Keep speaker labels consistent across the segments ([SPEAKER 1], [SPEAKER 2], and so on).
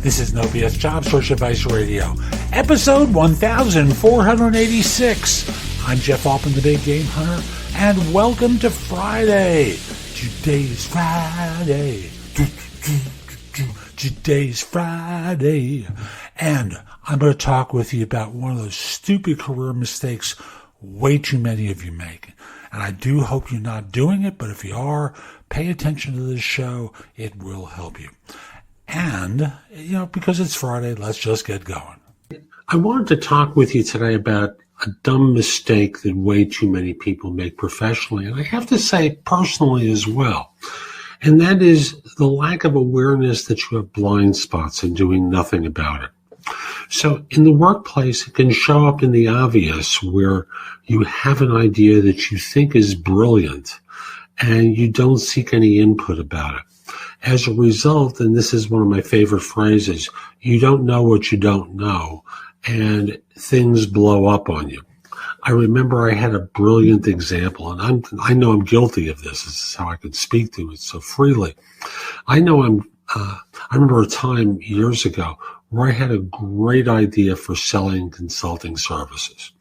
[SPEAKER 1] This is No BS Job Search Advice Radio, episode 1486. I'm Jeff Altman, the Big Game Hunter, and welcome to Friday. Today's Friday. Today's Friday. And I'm going to talk with you about one of those stupid career mistakes way too many of you make. And I do hope you're not doing it, but if you are, pay attention to this show. It will help you. And, because it's Friday, let's just get going.
[SPEAKER 2] I wanted to talk with you today about a dumb mistake that way too many people make professionally, and I have to say personally as well. And that is the lack of awareness that you have blind spots and doing nothing about it. So in the workplace, it can show up in the obvious where you have an idea that you think is brilliant and you don't seek any input about it. As a result, and this is one of my favorite phrases, you don't know what you don't know, and things blow up on you. I remember I had a brilliant example, and I know I'm guilty of this. This is how I could speak to it so freely. I remember a time years ago where I had a great idea for selling consulting services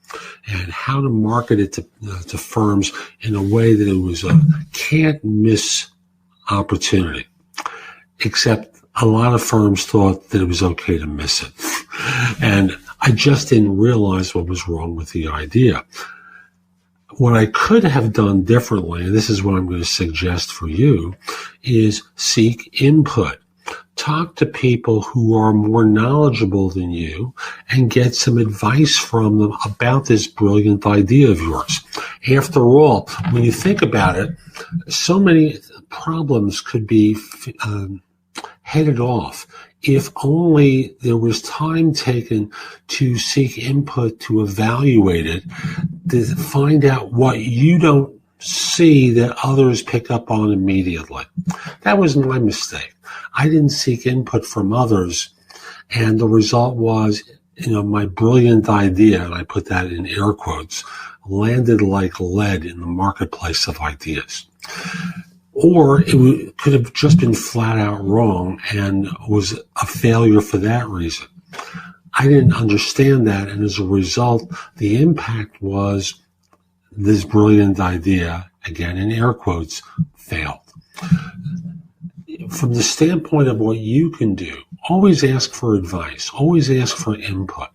[SPEAKER 2] and how to market it to firms in a way that it was a can't miss opportunity. Except a lot of firms thought that it was okay to miss it. And I just didn't realize what was wrong with the idea. What I could have done differently, and this is what I'm going to suggest for you, is seek input. Talk to people who are more knowledgeable than you and get some advice from them about this brilliant idea of yours. After all, when you think about it, so many problems could be headed off if only there was time taken to seek input, to evaluate it, to find out what you don't see that others pick up on immediately. That was my mistake. I didn't seek input from others, and the result was, my brilliant idea, and I put that in air quotes, landed like lead in the marketplace of ideas. Or it could have just been flat out wrong and was a failure for that reason. I didn't understand that, and as a result, the impact was this brilliant idea, again in air quotes, failed. From the standpoint of what you can do, always ask for advice, always ask for input.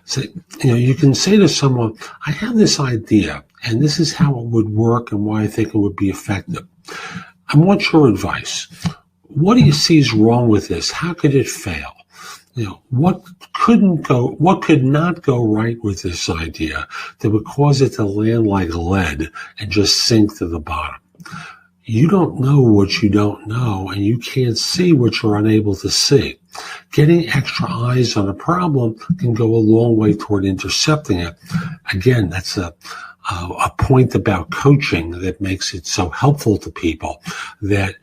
[SPEAKER 2] So, you can say to someone, I have this idea, and this is how it would work and why I think it would be effective. And what's your advice? What do you see is wrong with this? How could it fail? What could not go right with this idea that would cause it to land like lead and just sink to the bottom? You don't know what you don't know, and you can't see what you're unable to see. Getting extra eyes on a problem can go a long way toward intercepting it. Again, that's a point about coaching that makes it so helpful to people that,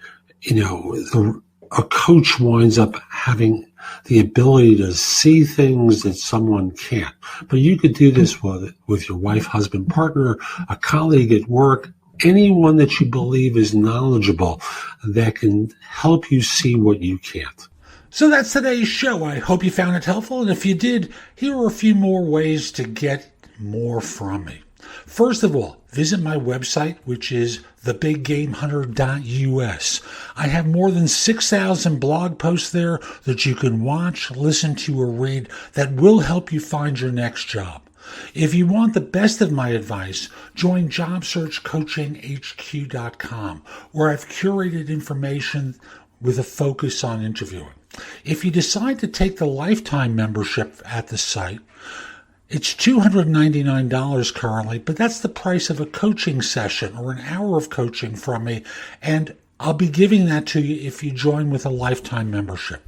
[SPEAKER 2] a coach winds up having the ability to see things that someone can't. But you could do this with your wife, husband, partner, a colleague at work, anyone that you believe is knowledgeable that can help you see what you can't.
[SPEAKER 1] So that's today's show. I hope you found it helpful. And if you did, here are a few more ways to get more from me. First of all, visit my website, which is thebiggamehunter.us. I have more than 6,000 blog posts there that you can watch, listen to, or read that will help you find your next job. If you want the best of my advice, join JobSearchCoachingHQ.com, where I've curated information with a focus on interviewing. If you decide to take the lifetime membership at the site, it's $299 currently, but that's the price of a coaching session or an hour of coaching from me, and I'll be giving that to you if you join with a lifetime membership.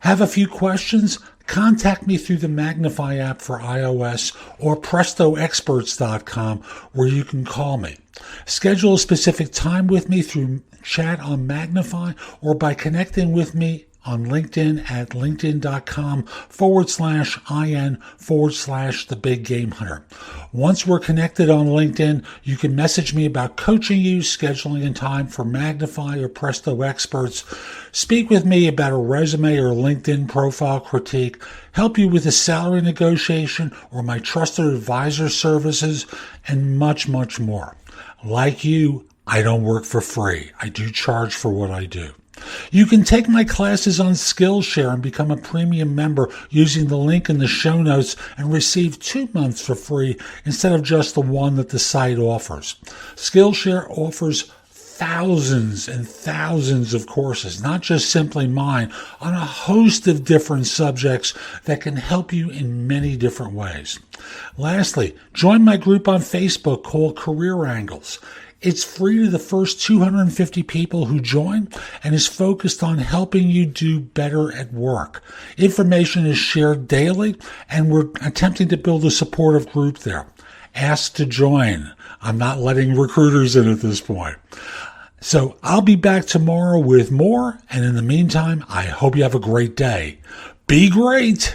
[SPEAKER 1] Have a few questions? Contact me through the Magnify app for iOS or PrestoExperts.com, where you can call me. Schedule a specific time with me through chat on Magnify or by connecting with me on LinkedIn at linkedin.com/IN/the Big Game Hunter. Once we're connected on LinkedIn, you can message me about coaching you, scheduling in time for Magnify or Presto experts, speak with me about a resume or LinkedIn profile critique, help you with a salary negotiation or my trusted advisor services, and much, much more. Like you, I don't work for free. I do charge for what I do. You can take my classes on Skillshare and become a premium member using the link in the show notes and receive 2 months for free instead of just the one that the site offers. Skillshare offers thousands and thousands of courses, not just simply mine, on a host of different subjects that can help you in many different ways. Lastly, join my group on Facebook called Career Angles. It's free to the first 250 people who join and is focused on helping you do better at work. Information is shared daily, and we're attempting to build a supportive group there. Ask to join. I'm not letting recruiters in at this point. So I'll be back tomorrow with more, and in the meantime, I hope you have a great day. Be great!